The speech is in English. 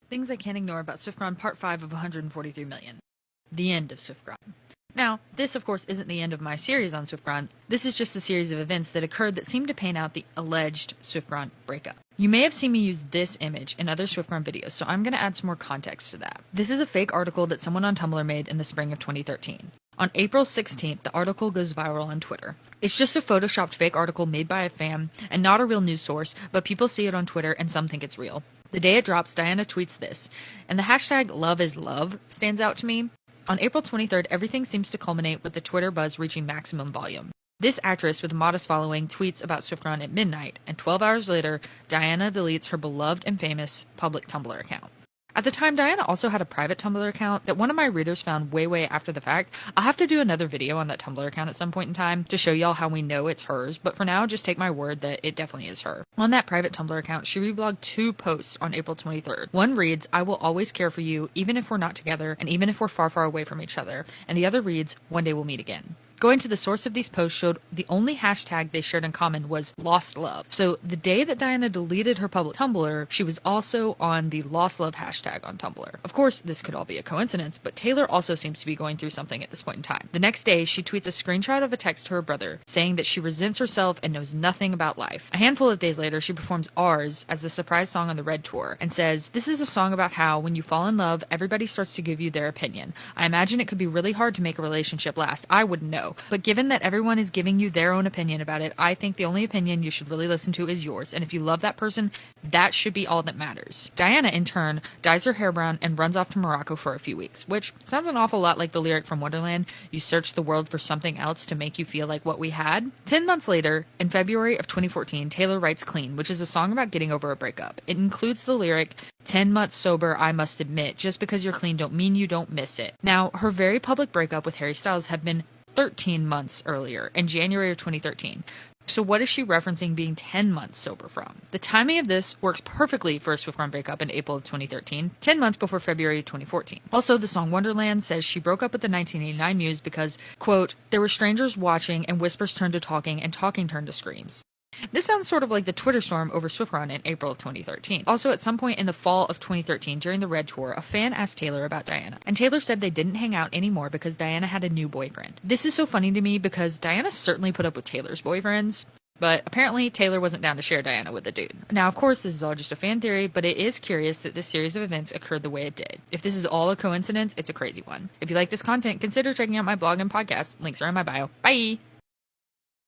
Things I Can't Ignore About SwiftGrind Part 5 of 143 Million. The end of SwiftGrind. Now, this of course isn't the end of my series on SwiftGrind. This is just a series of events that occurred that seem to paint out the alleged SwiftGrind breakup. You may have seen me use this image in other SwiftGrind videos, so I'm going to add some more context to that. This is a fake article that someone on Tumblr made in the spring of 2013. On April 16th, the article goes viral on Twitter. It's just a photoshopped fake article made by a fan and not a real news source, but people see it on Twitter and some think it's real. The day it drops, Diana tweets this, and the hashtag #LoveIsLove stands out to me. On April 23rd, everything seems to culminate with the Twitter buzz reaching maximum volume. This actress with a modest following tweets about SwiftGrind at midnight, and 12 hours later, Diana deletes her beloved and famous public Tumblr account. At the time, Diana also had a private Tumblr account that one of my readers found way after the fact. I'll have to do another video on that Tumblr account at some point in time to show y'all how we know it's hers, but for now, just take my word that it definitely is her. On that private Tumblr account, she reblogged 2 posts on April 23rd. One reads, "I will always care for you, even if we're not together, and even if we're far away from each other," and the other reads, "One day we'll meet again." Going to the source of these posts showed the only hashtag they shared in common was Lost Love. So the day that Diana deleted her public Tumblr, she was also on the Lost Love hashtag on Tumblr. Of course, this could all be a coincidence, but Taylor also seems to be going through something at this point in time. The next day, she tweets a screenshot of a text to her brother saying that she resents herself and knows nothing about life. A handful of days later, she performs Ours as the surprise song on the Red Tour and says, "This is a song about how when you fall in love, everybody starts to give you their opinion. I imagine it could be really hard to make a relationship last. I wouldn't know. But given that everyone is giving you their own opinion about it, I think the only opinion you should really listen to is yours. And if you love that person, that should be all that matters." Diana, in turn, dyes her hair brown and runs off to Morocco for a few weeks, which sounds an awful lot like the lyric from Wonderland, "You search the world for something else to make you feel like what we had." 10 months later, in February of 2014, Taylor writes Clean, which is a song about getting over a breakup. It includes the lyric, "10 months sober, I must admit, just because you're clean don't mean you don't miss it." Now, her very public breakup with Harry Styles had been 13 months earlier, in January of 2013. So what is she referencing being 10 months sober from? The timing of this works perfectly for a SwiftGrind breakup in April of 2013, 10 months before February 2014. Also, the song Wonderland says she broke up with the 1989 muse because, quote, "There were strangers watching and whispers turned to talking and talking turned to screams." This sounds sort of like the Twitter storm over SwiftGrind in April of 2013. Also, at some point in the fall of 2013, during the Red Tour, a fan asked Taylor about Diana, and Taylor said they didn't hang out anymore because Diana had a new boyfriend. This is so funny to me because Diana certainly put up with Taylor's boyfriends, but apparently Taylor wasn't down to share Diana with the dude. Now, of course, this is all just a fan theory, but it is curious that this series of events occurred the way it did. If this is all a coincidence, it's a crazy one. If you like this content, consider checking out my blog and podcast. Links are in my bio. Bye!